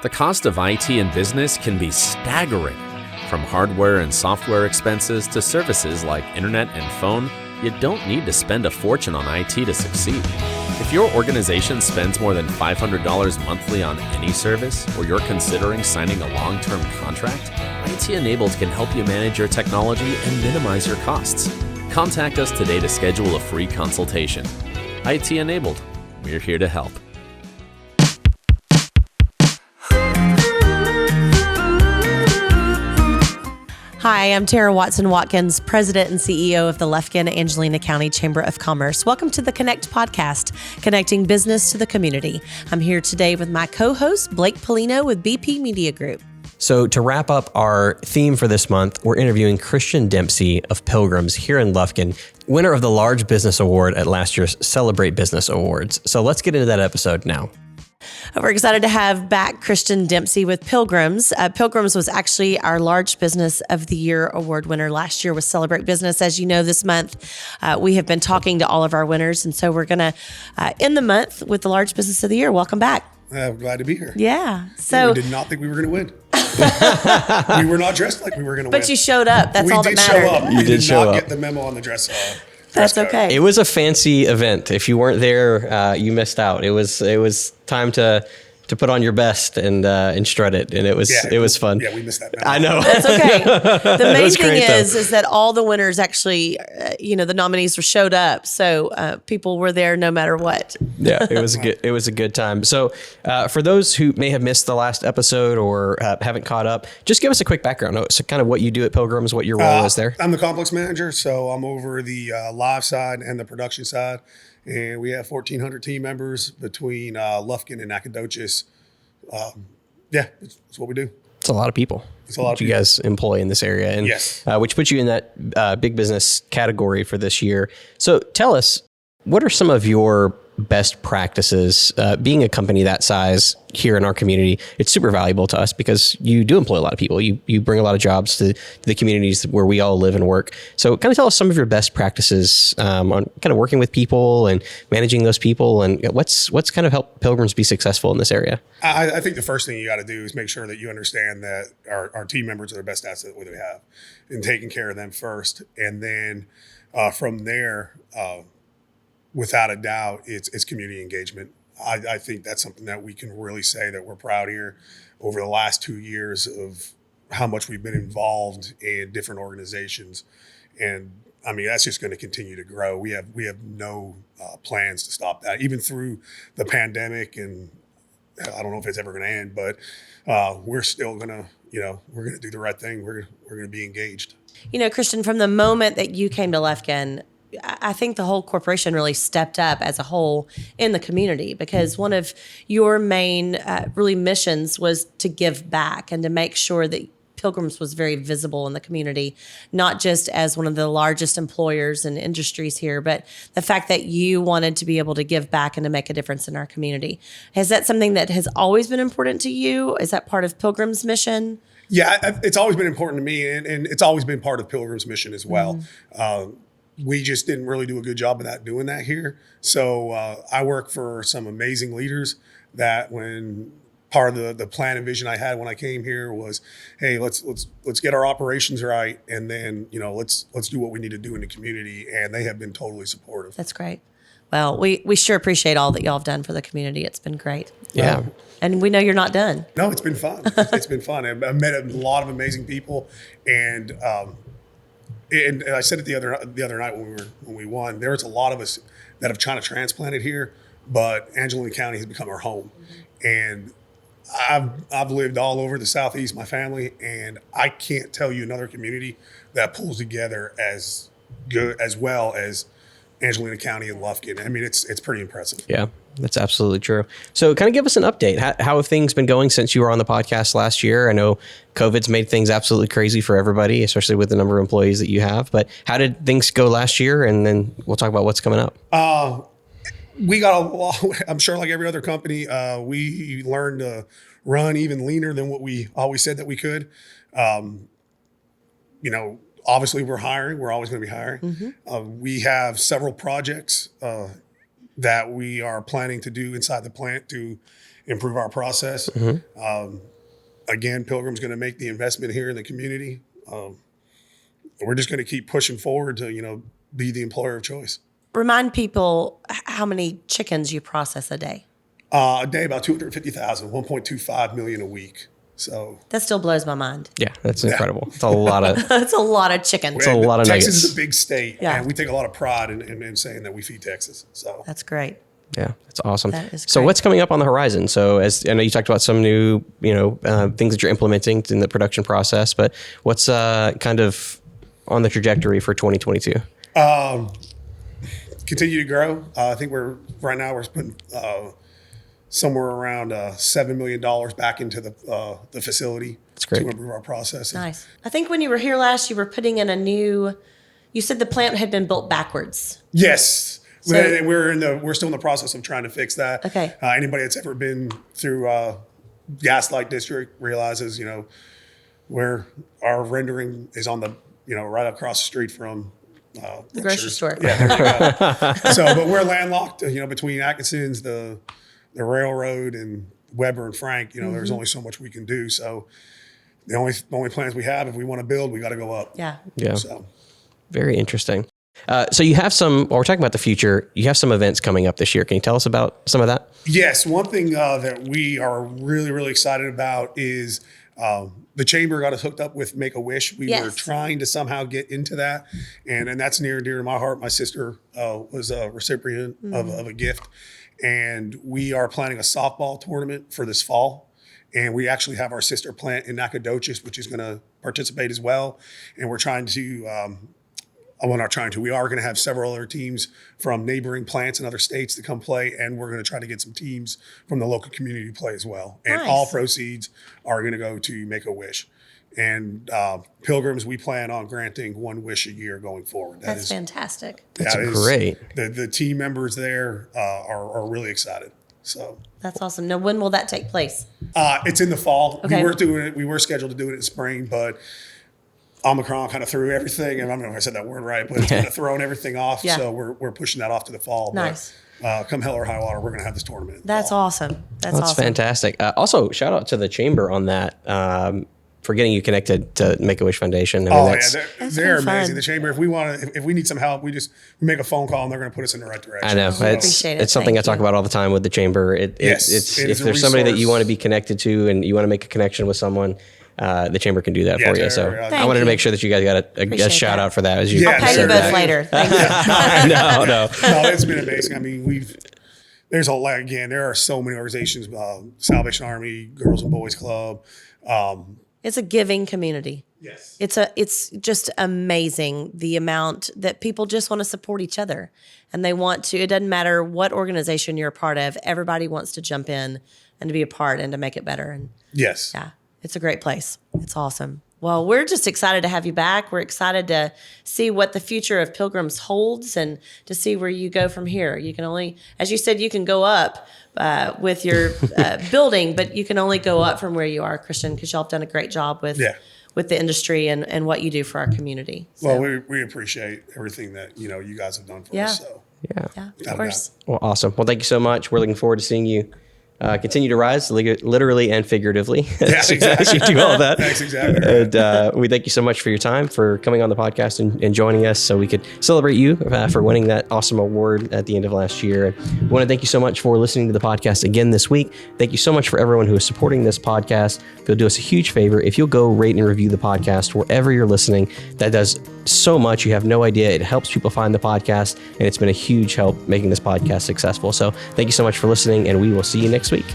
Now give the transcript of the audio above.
The cost of IT in business can be staggering. From hardware and software expenses to services like internet and phone, you don't need to spend a fortune on IT to succeed. If your organization spends more than $500 monthly on any service, or you're considering signing a long-term contract, IT Enabled can help you manage your technology and minimize your costs. Contact us today to schedule a free consultation. IT Enabled, we're here to help. Hi, I'm Tara Watson-Watkins, President and CEO of the Lufkin-Angelina County Chamber of Commerce. Welcome to the Connect podcast, connecting business to the community. I'm here today with my co-host, Blake Polino with BP Media Group. So to wrap up our theme for this month, we're interviewing Christian Dempsey of Pilgrims here in Lufkin, winner of the Large Business Award at last year's Celebrate Business Awards. So let's get into that episode now. We're excited to have back Christian Dempsey with Pilgrims. Pilgrims was actually our Large Business of the Year award winner last year with Celebrate Business. As you know, this month we have been talking to all of our winners, and so we're going to end the month with the Large Business of the Year. Welcome back. I'm glad to be here. Yeah. So we did not think we were going to win. We were not dressed like we were going to win. But you showed up. That's all that mattered. We did show up. You did show not up. Get the memo on the dress. That's okay. It was a fancy event. If you weren't there, you missed out. It was time to put on your best and strut it, and it was fun. Yeah, we missed that memo. I know. That's okay. The main thing great, is that all the winners actually, the nominees showed up, so people were there no matter what. Yeah, it was a good time. So for those who may have missed the last episode or haven't caught up, just give us a quick background. So kind of what you do at Pilgrims, what your role is there. I'm the complex manager, so I'm over the live side and the production side. And we have 1,400 team members between Lufkin and Nacogdoches. That's what we do. It's a lot of people. It's a lot of you guys employ in this area, and yes. Which puts you in that big business category for this year. So tell us, what are some of your best practices? Being a company that size here in our community, it's super valuable to us because you do employ a lot of people. You bring a lot of jobs to the communities where we all live and work. So kind of tell us some of your best practices on kind of working with people and managing those people, and what's kind of helped Pilgrims be successful in this area. I think the first thing you got to do is make sure that you understand that our team members are the best asset that we have, and taking care of them first. And then from there, without a doubt, it's community engagement. I think that's something that we can really say that we're proud here over the last 2 years of how much we've been involved in different organizations. And I mean, that's just going to continue to grow. We have no plans to stop that, even through the pandemic. And I don't know if it's ever going to end, but we're still going to, we're going to do the right thing. We're going to be engaged. Christian, from the moment that you came to Lufkin, I think the whole corporation really stepped up as a whole in the community, because one of your main really missions was to give back and to make sure that Pilgrims was very visible in the community, not just as one of the largest employers and industries here, but the fact that you wanted to be able to give back and to make a difference in our community. Is that something that has always been important to you? Is that part of Pilgrims' mission? Yeah, it's always been important to me, and it's always been part of Pilgrims' mission as well. We just didn't really do a good job of doing that here. So I work for some amazing leaders that when part of the plan and vision I had when I came here was, hey, let's get our operations right, and then let's do what we need to do in the community. And they have been totally supportive. That's great. Well, we sure appreciate all that y'all have done for the community. It's been great. Yeah. And we know you're not done. No, it's been fun. It's been fun. I've met a lot of amazing people, and I said it the other night when we won. There's a lot of us that have China transplanted here, but Angelina County has become our home. And I've lived all over the Southeast, my family, and I can't tell you another community that pulls together as good as well as Angelina County and Lufkin. I mean, it's pretty impressive. Yeah, that's absolutely true. So kind of give us an update. How have things been going since you were on the podcast last year? I know COVID's made things absolutely crazy for everybody, especially with the number of employees that you have. But how did things go last year? And then we'll talk about what's coming up. We got a lot, I'm sure like every other company, we learned to run even leaner than what we always said that we could. Obviously we're hiring. We're always going to be hiring. Mm-hmm. We have several projects that we are planning to do inside the plant to improve our process. Again, Pilgrim's going to make the investment here in the community. We're just going to keep pushing forward to, be the employer of choice. Remind people how many chickens you process a day. A day, about 250,000, 1.25 million a week. So That still blows my mind. Yeah, that's incredible. It's a lot of That's a lot of chickens. It's a lot of Texas nuggets. is a big state, Yeah. and we take a lot of pride in saying that we feed Texas. So That's great. Yeah, that's awesome. That is So great. what's coming up on the horizon? So as I know you talked about some new, things that you're implementing in the production process, but what's kind of on the trajectory for 2022? continue to grow. I think we're putting somewhere around $7 million back into the facility. That's great. To improve our processes. Nice. I think when you were here last, you were putting in you said the plant had been built backwards. Yes. So- We're still in the process of trying to fix that. Okay. Anybody that's ever been through Gaslight District realizes, where our rendering is on the, right across the street from The grocery store. Yeah, there you go. But we're landlocked, between Atkinson's, the railroad, and Weber and Frank. There's only so much we can do. So the only plans we have, if we want to build, we got to go up. Yeah. Yeah. So Very interesting. So you have while we're talking about the future, you have some events coming up this year. Can you tell us about some of that? yes, one thing that we are really, really excited about is the chamber got us hooked up with Make-A-Wish. We were Yes. trying to somehow get into that, and that's near and dear to my heart. My sister was a recipient of a gift, and we are planning a softball tournament for this fall. And we actually have our sister plant in Nacogdoches, which is going to participate as well. And we're trying to, we are going to have several other teams from neighboring plants in other states to come play. And we're going to try to get some teams from the local community to play as well. And Nice. all proceeds are going to go to Make-A-Wish. And Pilgrims, we plan on granting one wish a year going forward. That's fantastic. That's that is- great. The team members there are really excited. So That's awesome. Now, when will that take place? it's in the fall. Okay. We were scheduled to do it in spring, but Omicron kind of threw everything, and I don't know if I said that word right, but it's kind of thrown everything off. Yeah. So we're pushing that off to the fall. Nice. But come hell or high water, we're going to have this tournament. in the That's fall. awesome. That's That's awesome. fantastic. Also, shout out to the chamber on that for getting you connected to Make-A-Wish Foundation. I mean, Oh that's, yeah, That's they're been fun. amazing. The chamber. If we need some help, we make a phone call and they're going to put us in the right direction. I know. So, appreciate it. It's something I Thank talk you. about all the time with the chamber. Yes, It's it if is a there's somebody that you resource. want to be connected to and you want to make a connection with someone, the chamber can do that Yeah, for you. So they're- I Thank wanted to you. make sure that you guys got a Appreciate shout that. out for that. As you Yeah, I'll pay you sure. both that. later. Thank you. no. no, it's been amazing. I mean, there's a lot. Again, there are so many organizations: Salvation Army, Girls and Boys Club. It's a giving community. Yes. It's just amazing the amount that people just want to support each other, and they want to. It doesn't matter what organization you're a part of. Everybody wants to jump in and to be a part and to make it better. And Yes. yeah, it's a great place. It's awesome. Well, we're just excited to have you back. We're excited to see what the future of Pilgrims holds and to see where you go from here. You can only, as you said, you can go up with your building, but you can only go up from where you are, Christian, because y'all have done a great job with the industry and what you do for our community. So, Well, we appreciate everything that you guys have done for Yeah. us. So Yeah. yeah, Without of course. Well, awesome. Well, thank you so much. We're looking forward to seeing you continue to rise, literally and figuratively. yeah, as you exactly. do all that. That's exactly right. And we thank you so much for your time, for coming on the podcast and joining us so we could celebrate you for winning that awesome award at the end of last year. And we want to thank you so much for listening to the podcast again this week. Thank you so much for everyone who is supporting this podcast. If you'll do us a huge favor, if you'll go rate and review the podcast wherever you're listening, that does so much. You have no idea. It helps people find the podcast, and it's been a huge help making this podcast successful. So thank you so much for listening, and we will see you next week.